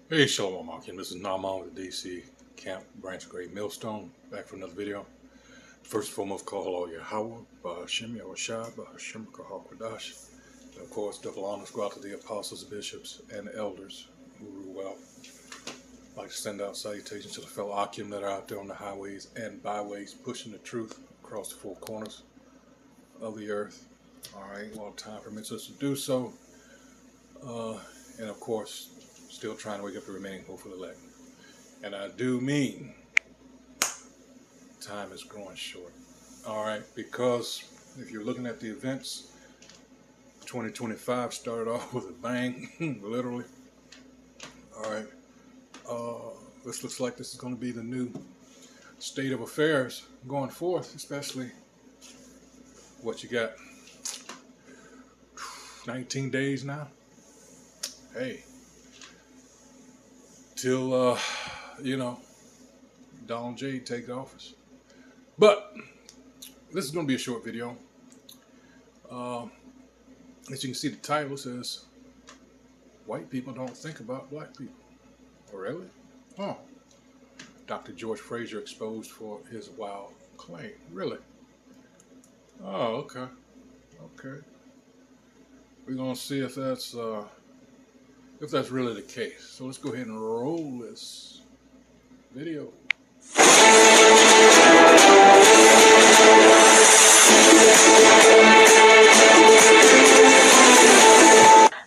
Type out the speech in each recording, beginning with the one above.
Hey, Shalom Akim. This is Naaman with the DC Camp Branch Grade Millstone. Back for another video. First and foremost, call all Yahweh, Ba'ashem, Yahushua, Ba'ashem, Kahakwadash. And of course, double honors go out to the apostles, bishops, and elders who rule well. I'd like to send out salutations to the fellow Akim that are out there on the highways and byways, pushing the truth across the four corners of the earth. Alright, while time permits us to do so. And of course, still trying to wake up the remaining hopeful elect. And I do mean time is growing short. Alright, because if you're looking at the events, 2025 started off with a bang, literally. Alright, this looks like this is going to be the new state of affairs going forth, especially what you got. 19 days now. Hey. Till, Donald J. take office. But this is going to be a short video. As you can see, the title says, white people don't think about black people. Oh, really? Oh. Dr. George Fraser exposed for his wild claim. Really? Oh, okay. Okay. We're going to see if that's really the case. So let's go ahead and roll this video.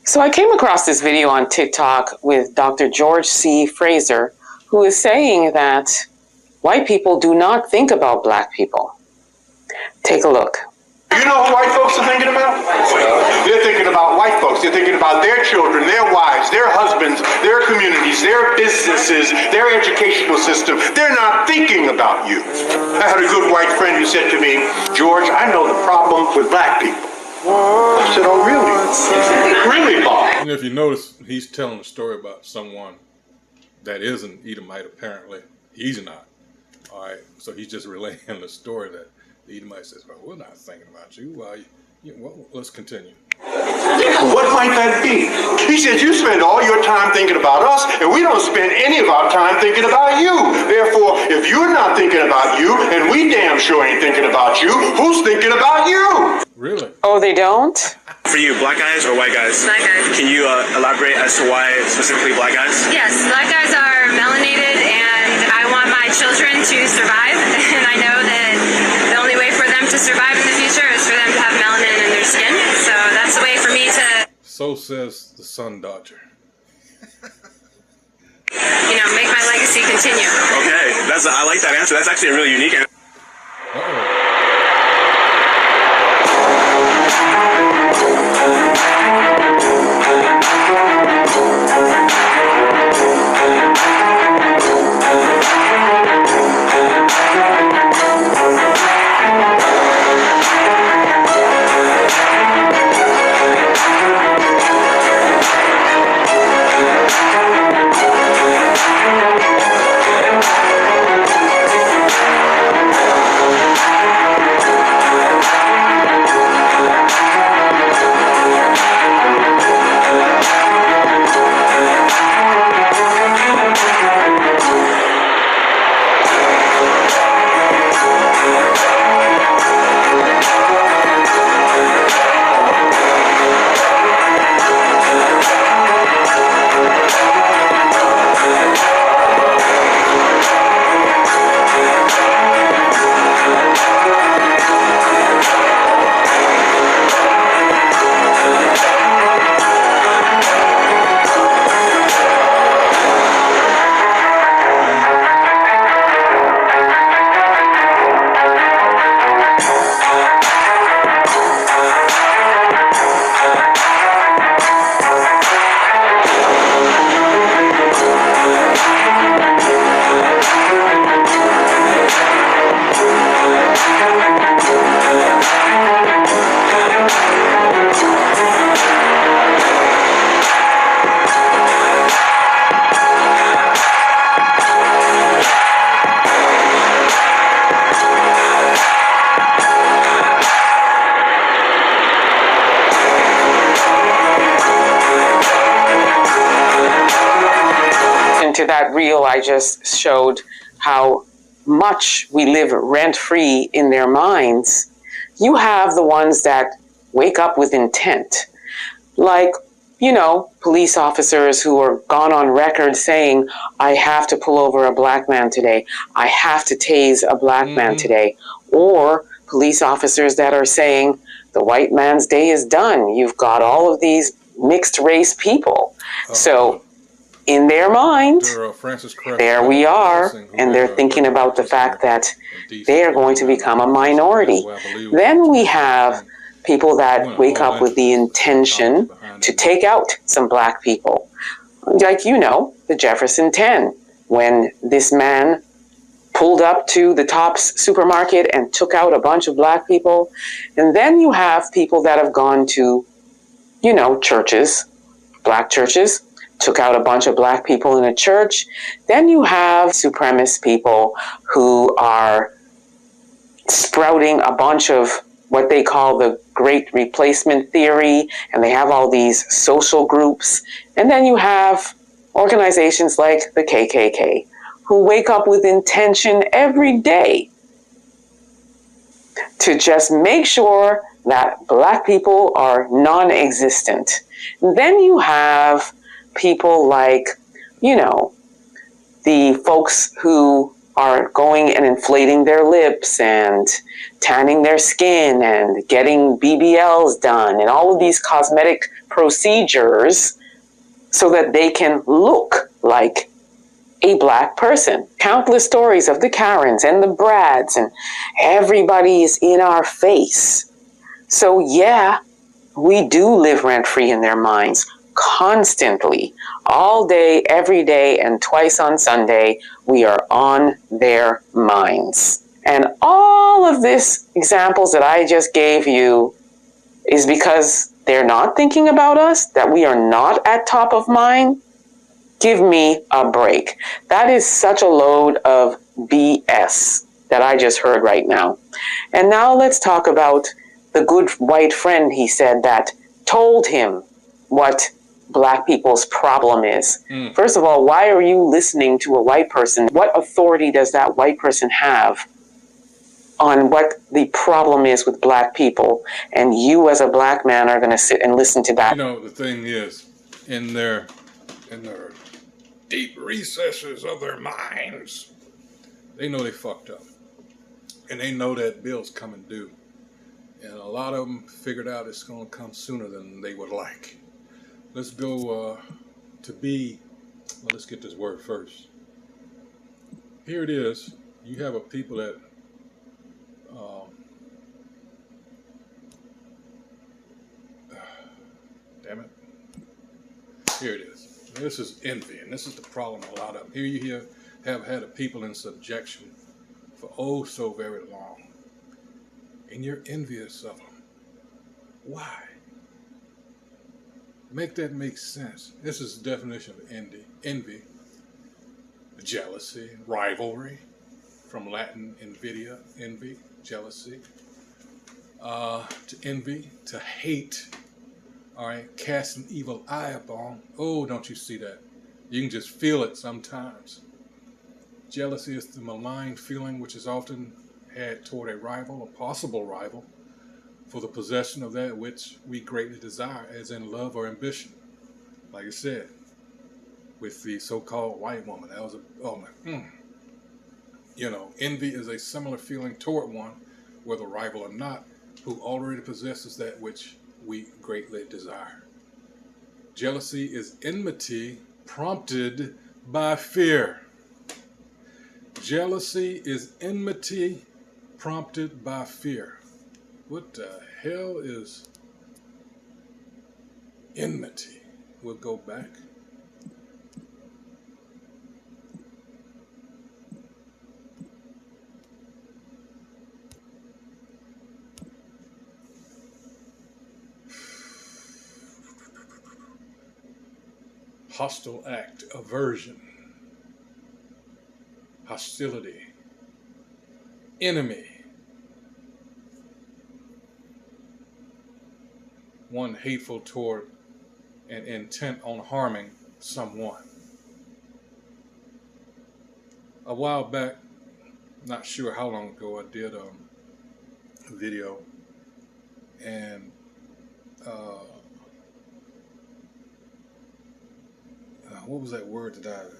So I came across this video on TikTok with Dr. George C. Fraser, who is saying that white people do not think about black people. Take a look. You know who white folks are thinking about? They're thinking about white folks. They're thinking about their children, their wives, their husbands, their communities, their businesses, their educational system. They're not thinking about you. I had a good white friend who said to me, George, I know the problem with black people. I said, oh, really? Really, Bob? And if you notice, he's telling a story about someone that is an Edomite, apparently. He's not. All right, so he's just relaying the story that the Edomite says, well, we're not thinking about you. Well, let's continue. What might that be? He said, you spend all your time thinking about us, and we don't spend any of our time thinking about you. Therefore, if you're not thinking about you, and we damn sure ain't thinking about you, who's thinking about you? Really? Oh, they don't? For you, black guys or white guys? Black guys. Can you elaborate as to why specifically black guys? Yes, black guys are melanated, and I want my children to survive, and I know that the only way for them to survive in the future is for them to have melanin in their skin, so that's the way for me to, So says the Sun Dodger. make my legacy continue. Okay, I like that answer. That's actually a really unique answer. Uh-oh. to that reel I just showed, how much we live rent-free in their minds, you have the ones that wake up with intent. Like, police officers who are gone on record saying, I have to pull over a black man today. I have to tase a black man today. Or police officers that are saying, the white man's day is done. You've got all of these mixed race people. So in their mind, there we are, and they're thinking about the fact that they are going to become a minority. Then we have people that wake up with the intention to take out some black people. Like, the Jefferson 10, when this man pulled up to the Tops supermarket and took out a bunch of black people. And then you have people that have gone to, churches, black churches, took out a bunch of black people in a church. Then you have supremacist people who are sprouting a bunch of what they call the Great Replacement Theory, and they have all these social groups. And then you have organizations like the KKK, who wake up with intention every day to just make sure that black people are non-existent. Then you have people like, the folks who are going and inflating their lips and tanning their skin and getting BBLs done and all of these cosmetic procedures so that they can look like a black person. Countless stories of the Karens and the Brads, and everybody is in our face. So yeah, we do live rent-free in their minds constantly, all day, every day, and twice on Sunday. We are on their minds. And all of these examples that I just gave you is because they're not thinking about us, that we are not at top of mind. Give me a break. That is such a load of BS that I just heard right now. And now let's talk about the good white friend, he said, that told him what black people's problem is. First of all, why are you listening to a white person? What authority does that white person have on what the problem is with black people? And you as a black man are going to sit and listen to that. The thing is, in their deep recesses of their minds, they know they fucked up. And they know that bill's coming due. And a lot of them figured out it's going to come sooner than they would like. Let's go let's get this word first. Here it is. You have a people that damn it. Here it is. This is envy, and this is the problem a lot of them. Here you have had a people in subjection for oh so very long. And you're envious of them. Why? Make that make sense. This is the definition of envy, jealousy, rivalry, from Latin invidia, envy, jealousy, to envy, to hate, all right, cast an evil eye upon. Oh, don't you see that? You can just feel it sometimes. Jealousy is the malign feeling which is often had toward a rival, a possible rival, for the possession of that which we greatly desire, as in love or ambition. Like I said, with the so-called white woman, that was envy is a similar feeling toward one, whether rival or not, who already possesses that which we greatly desire. Jealousy is enmity prompted by fear. Jealousy is enmity prompted by fear. What the hell is enmity? We'll go back. Hostile act, aversion, hostility, enemy. One hateful toward and intent on harming someone. a while back, not sure how long ago, I did a video, and what was that word that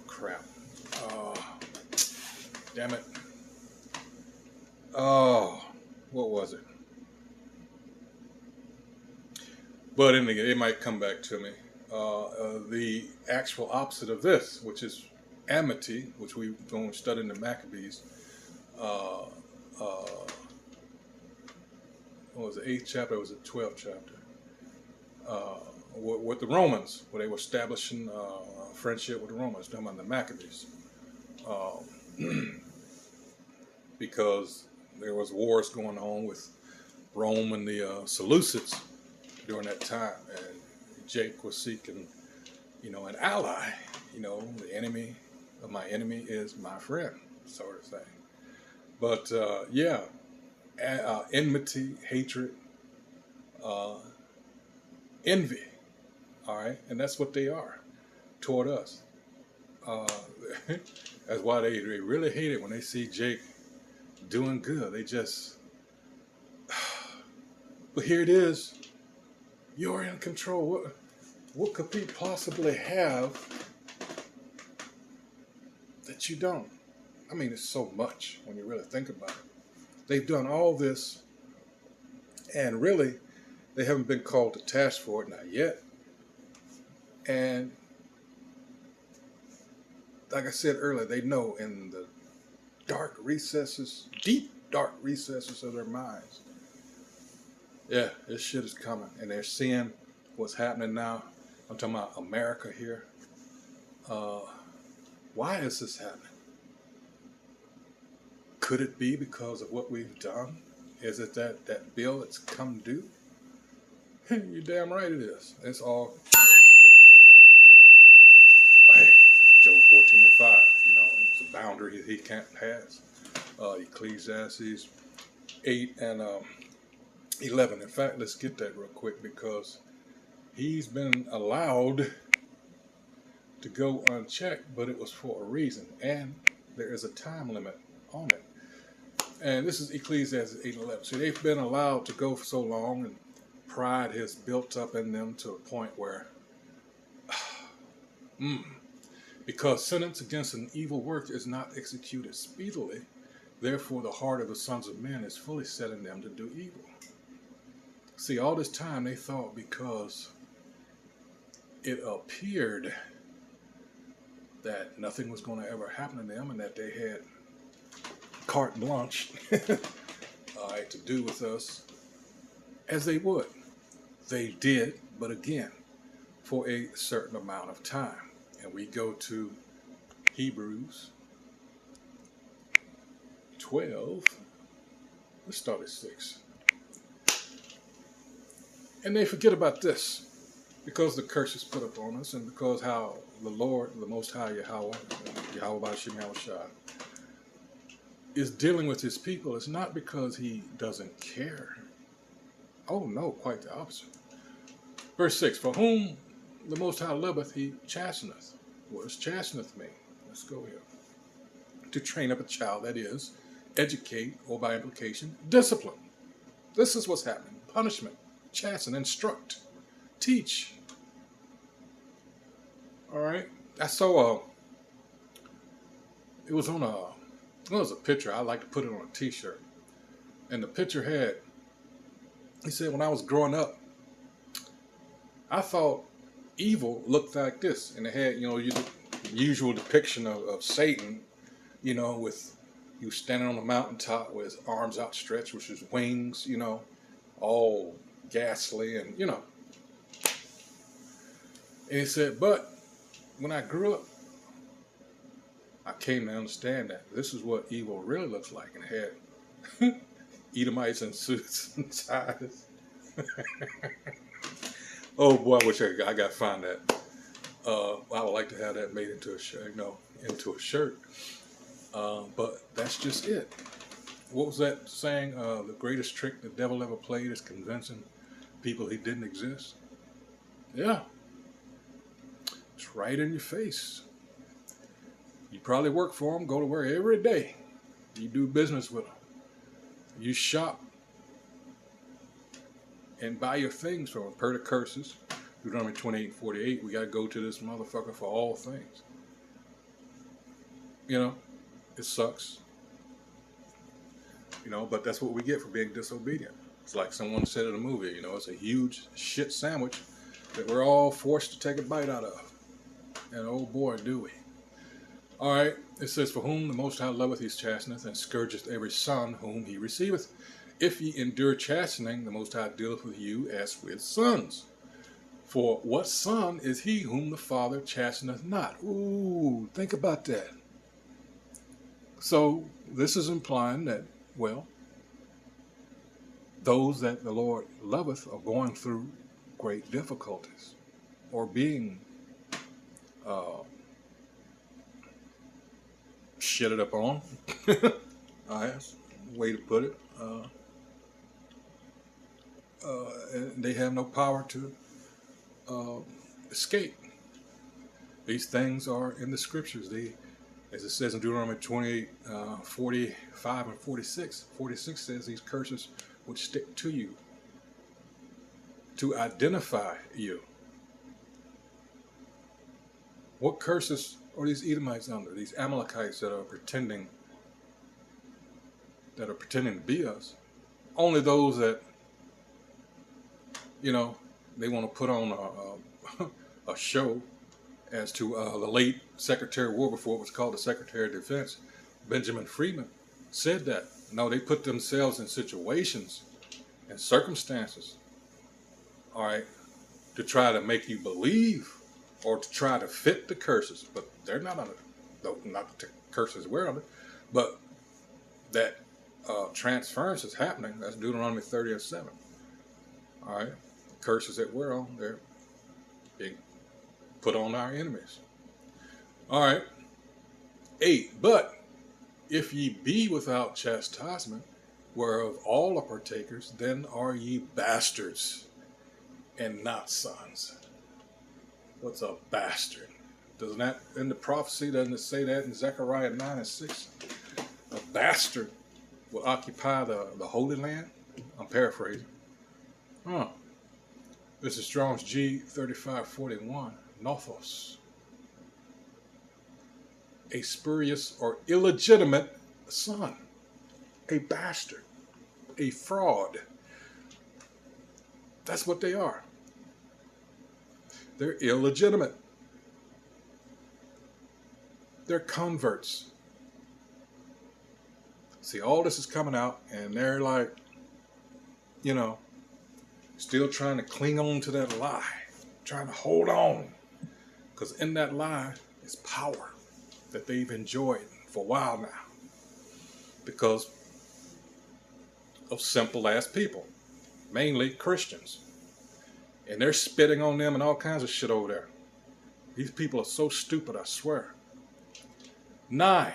crap. Damn it. Oh, what was it? But it might come back to me. The actual opposite of this, which is amity, which we've been studying the Maccabees. What was the 8th chapter? It was the 12th chapter. With the Romans, where they were establishing friendship with the Romans, talking about the Maccabees. Because there was wars going on with Rome and the Seleucids during that time, and Jake was seeking, an ally. The enemy of my enemy is my friend, sort of thing. But enmity, hatred, envy. All right, and that's what they are toward us. That's why they really hate it when they see Jake doing good. They just, but here it is. You're in control. What could we possibly have that you don't? I mean, it's so much when you really think about it. They've done all this, and really, they haven't been called to task for it, not yet. And like I said earlier, they know in the dark recesses, deep dark recesses of their minds, yeah, this shit is coming. And they're seeing what's happening now. I'm talking about America here. Why is this happening? Could it be because of what we've done? Is it that bill that's come due? You're damn right it is. It's all scriptures on that, Hey, Job 14:5, it's a boundary he can't pass. Ecclesiastes 8 and 11. In fact, let's get that real quick, because he's been allowed to go unchecked, but it was for a reason, and there is a time limit on it. And this is Ecclesiastes 8:11. So they've been allowed to go for so long, and pride has built up in them to a point where, because sentence against an evil work is not executed speedily, therefore the heart of the sons of men is fully set in them to do evil. See, all this time they thought because it appeared that nothing was going to ever happen to them, and that they had carte blanche to do with us as they would. They did, but again, for a certain amount of time. And we go to Hebrews 12. Let's start at 6. And they forget about this, because the curse is put upon us, and because how the Lord, the Most High Yahweh B'Hashem Yahushua, is dealing with his people. It's not because he doesn't care. Oh no, quite the opposite. Verse 6, for whom the Most High loveth, he chasteneth. What does chasteneth mean? Let's go here. To train up a child, that is, educate, or by implication, discipline. This is what's happening. Punishment, chasten, instruct, teach. All right. I saw it was on it was a picture. I like to put it on a t-shirt. And the picture had, he said, when I was growing up, I thought evil looked like this. And it had, your usual depiction of Satan, with you standing on the mountaintop with his arms outstretched, with his wings, all ghastly and, And he said, but when I grew up, I came to understand that this is what evil really looks like. And it had Edomites in suits and ties. Oh boy, I wish I got to find that. I would like to have that made into a shirt, but that's just it. What was that saying? The greatest trick the devil ever played is convincing people he didn't exist. Yeah. It's right in your face. You probably work for them, go to work every day. You do business with them. You shop and buy your things from them. Per the curses, Deuteronomy 28:48, we got to go to this motherfucker for all things. You know, it sucks. You know, but that's what we get for being disobedient. It's like someone said in a movie, you know, it's a huge shit sandwich that we're all forced to take a bite out of. And oh boy, do we. All right, it says, for whom the Most High loveth, he chasteneth, and scourgeth every son whom he receiveth. If ye endure chastening, the Most High dealeth with you as with sons. For what son is he whom the Father chasteneth not? Ooh, think about that. So this is implying that, well, those that the Lord loveth are going through great difficulties or being shitted up on. That's a way to put it. And they have no power to escape. These things are in the scriptures. They, as it says in Deuteronomy 28, 45 and 46. 46 says these curses would stick to you to identify you. What curses are these Edomites under? These Amalekites that are pretending to be us? Only those that, you know, they want to put on a show as to the late Secretary of War, before it was called the Secretary of Defense, Benjamin Freeman, said that. No, they put themselves in situations and circumstances, all right, to try to make you believe or to try to fit the curses. But they're not under, not the curses we're under, but that transference is happening. That's Deuteronomy 30:7. All right, the curses that we're on, they're being put on our enemies. All right, 8. But if ye be without chastisement, whereof all are partakers, then are ye bastards and not sons. What's a bastard? Doesn't that, in the prophecy, doesn't it say that in Zechariah 9:6? A bastard will occupy the Holy Land? I'm paraphrasing. This is Strong's G 3541. Nothos. A spurious or illegitimate son. A bastard. A fraud. That's what they are. They're illegitimate. They're converts. See, all this is coming out, and they're like, you know, still trying to cling on to that lie, trying to hold on. Because in that lie is power that they've enjoyed for a while now. Because of simple-ass people, mainly Christians. And they're spitting on them and all kinds of shit over there. These people are so stupid, I swear. 9.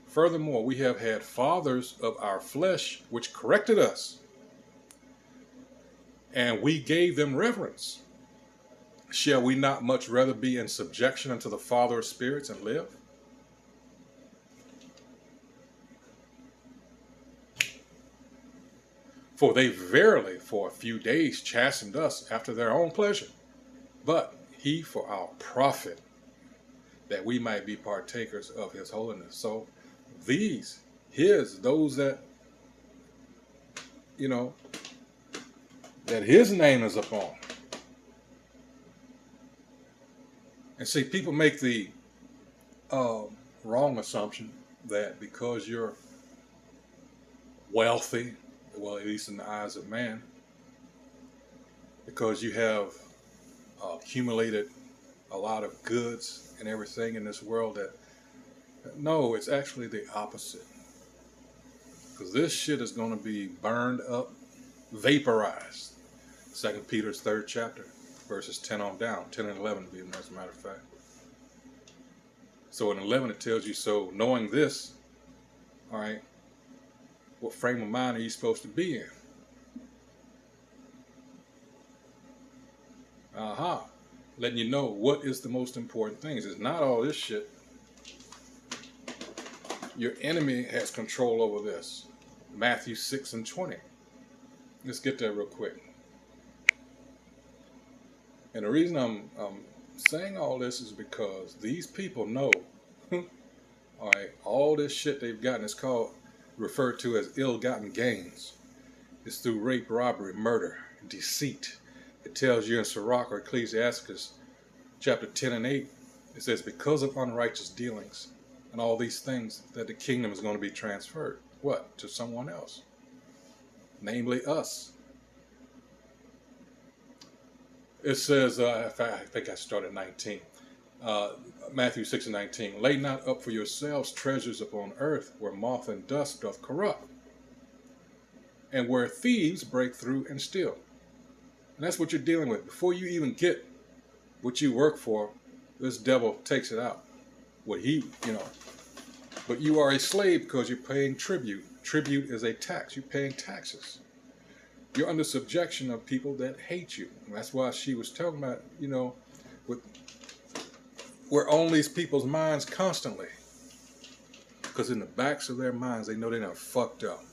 Furthermore, we have had fathers of our flesh which corrected us, and we gave them reverence. Shall we not much rather be in subjection unto the Father of spirits and live? For they verily for a few days chastened us after their own pleasure, but he for our profit, that we might be partakers of his holiness. So these, those that, you know, that his name is upon. And see, people make the wrong assumption that because you're wealthy, well, at least in the eyes of man, because you have accumulated a lot of goods and everything in this world, that no, it's actually the opposite. Because this shit is going to be burned up, vaporized. 2 Peter's 3rd chapter, verses 10 on down, 10 and 11 being as a matter of fact. So in 11 it tells you, so knowing this, all right, what frame of mind are you supposed to be in? Letting you know what is the most important things. It's not all this shit. Your enemy has control over this. Matthew 6:20. Let's get there real quick. And the reason I'm saying all this is because these people know, all right, all this shit they've gotten is referred to as ill-gotten gains. It's through rape, robbery, murder, deceit. It tells you in Sirach or Ecclesiastes chapter 10 and 8, it says, because of unrighteous dealings and all these things, that the kingdom is going to be transferred. What? To someone else. Namely us. It says, I think I started 19. Matthew 6:19. Lay not up for yourselves treasures upon earth, where moth and dust doth corrupt, and where thieves break through and steal. And that's what you're dealing with. Before you even get what you work for, this devil takes it out. What he, But you are a slave because you're paying tribute. Tribute is a tax. You're paying taxes. You're under subjection of people that hate you. And that's why she was talking about, we're on these people's minds constantly. Because in the backs of their minds, they know they're not fucked up.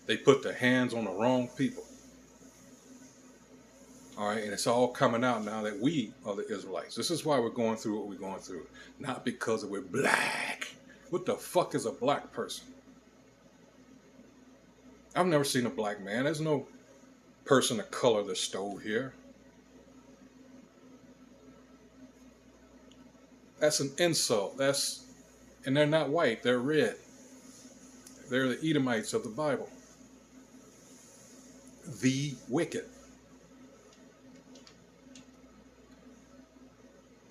They put their hands on the wrong people. All right, and it's all coming out now that we are the Israelites. This is why we're going through what we're going through. Not because we're black. What the fuck is a black person? I've never seen a black man. There's no person of color that stole here. That's an insult. And they're not white, they're red. They're the Edomites of the Bible. The wicked.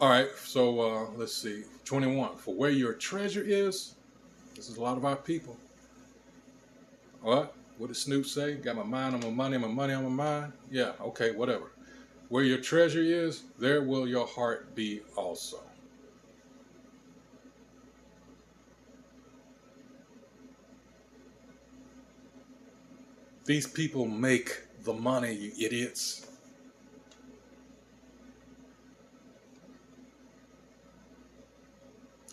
All right, so let's see. 21. For where your treasure is, this is a lot of our people. What? What did Snoop say? Got my mind on my money, my money on my mind? Yeah, okay, whatever. Where your treasure is, there will your heart be also. These people make the money, you idiots.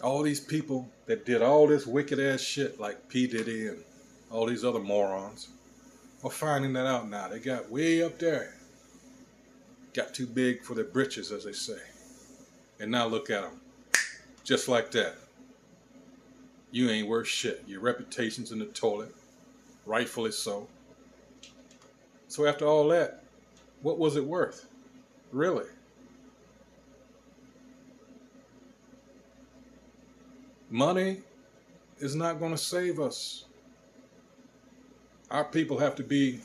All these people that did all this wicked ass shit like P. Diddy and all these other morons are finding that out now. They got way up there. Got too big for their britches, as they say. And now look at them. Just like that. You ain't worth shit. Your reputation's in the toilet. Rightfully so. So after all that, what was it worth? Really? Money is not going to save us. Our people have to be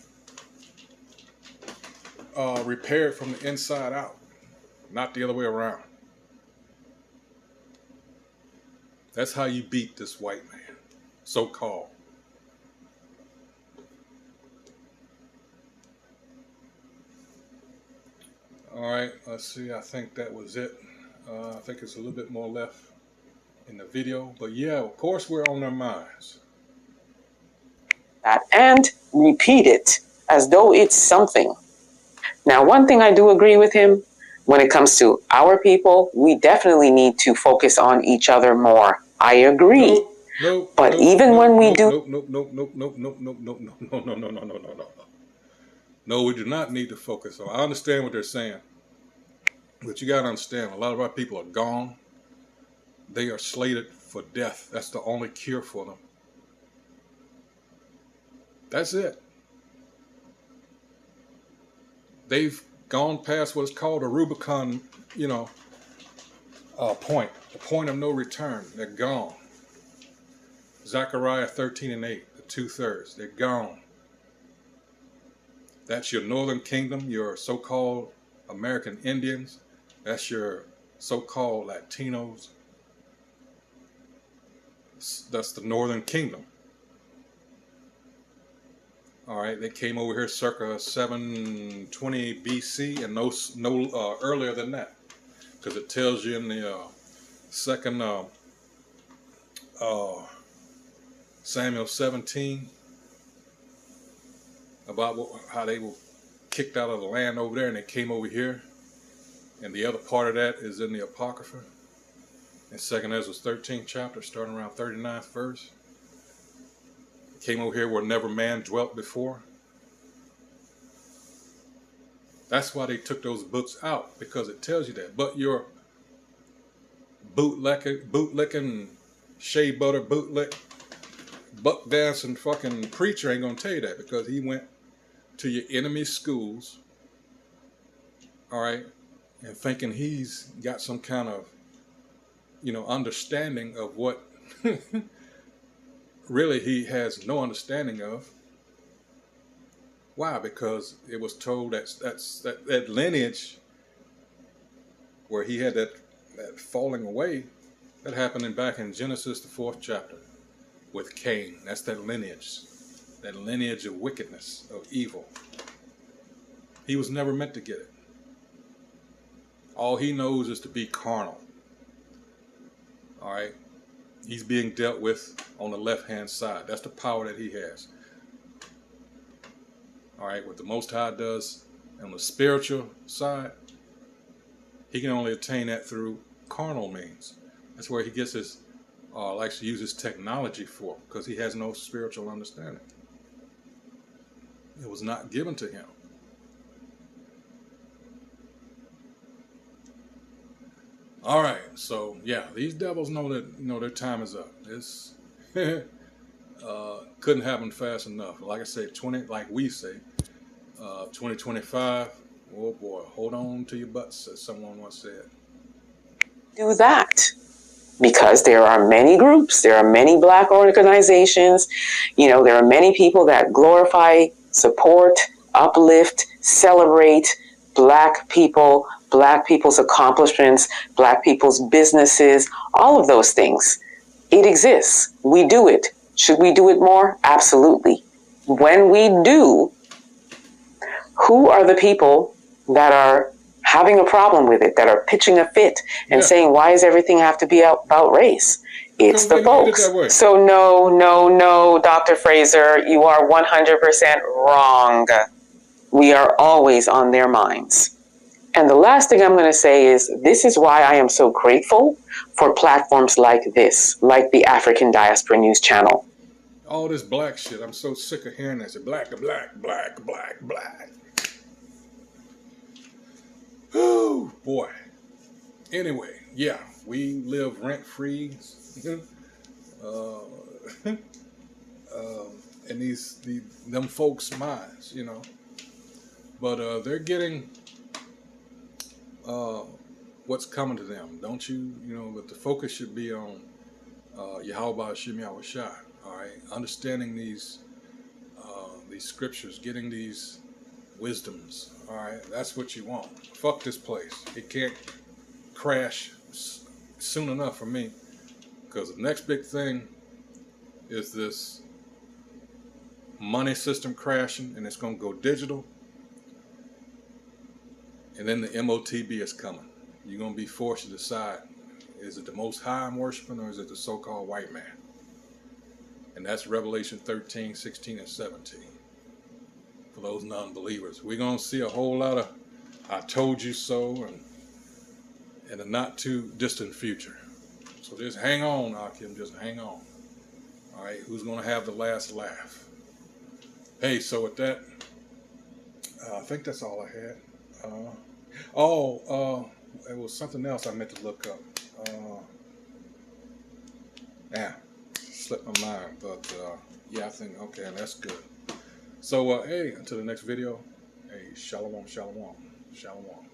repaired from the inside out, not the other way around. That's how you beat this white man, so-called. All right, let's see. I think that was it. I think it's a little bit more left in the video. But yeah, of course, we're on their minds. And repeat it as though it's something. Now, one thing I do agree with him, when it comes to our people, we definitely need to focus on each other more. I agree. But even when we do... No, we do not need to focus on. I understand what they're saying. But you got to understand, a lot of our people are gone. They are slated for death. That's the only cure for them. That's it. They've gone past what's called a Rubicon, point. The point of no return. They're gone. Zechariah 13:8, the 2/3. They're gone. That's your northern kingdom, your so-called American Indians. That's your so-called Latinos. That's the northern kingdom. All right, they came over here circa 720 BC and no earlier than that, because it tells you in the second Samuel 17 about how they were kicked out of the land over there and they came over here, and the other part of that is in the Apocrypha. in 2nd Ezra 13th chapter, starting around 39th verse. Came over here where never man dwelt before. That's why they took those books out, because it tells you that. But your bootlicking, shea butter bootlick, buck dancing fucking preacher ain't gonna tell you that, because he went to your enemy schools, all right, and thinking he's got some kind of, understanding of what really he has no understanding of. Why? Because it was told that lineage where he had that falling away, that happened back in Genesis the 4th chapter with Cain. That's that lineage of wickedness, of evil. He was never meant to get it. All he knows is to be carnal. All right? He's being dealt with on the left-hand side. That's the power that he has. All right? What the Most High does on the spiritual side, he can only attain that through carnal means. That's where he gets his, likes to use his technology for, because he has no spiritual understanding. It was not given to him. All right, so yeah, these devils know that their time is up. This couldn't happen fast enough. Like I say, 2025. Oh boy, hold on to your butts, as someone once said. Do that. Because there are many groups, there are many black organizations, there are many people that glorify, support, uplift, celebrate black people, black people's accomplishments, black people's businesses, all of those things. It exists. We do it. Should we do it more? Absolutely. When we do, who are the people that are having a problem with it, that are pitching a fit and saying, why does everything have to be about race? It's the folks. So no, Dr. Fraser, you are 100% wrong. We are always on their minds. And the last thing I'm going to say is, this is why I am so grateful for platforms like this, like the African Diaspora News Channel. All this black shit, I'm so sick of hearing that. Black. Oh boy. Anyway, yeah, we live rent-free in them folks' minds, But they're getting what's coming to them, don't you? But the focus should be on Yahweh Hashem Yahweh Shai. All right, understanding these scriptures, getting these wisdoms. All right, that's what you want. Fuck this place. It can't crash soon enough for me, because the next big thing is this money system crashing, and it's going to go digital. And then the MOTB is coming. You're going to be forced to decide, is it the Most High I'm worshiping, or is it the so-called white man? And that's Revelation 13, 16, and 17. For those non-believers, we're going to see a whole lot of I told you so in a not too distant future. So just hang on, Akim, just hang on. All right, who's going to have the last laugh? Hey, so with that, I think that's all I had. It was something else I meant to look up. Slipped my mind, but yeah, I think, okay, that's good. So, hey, until the next video, hey, shalom, shalom, shalom.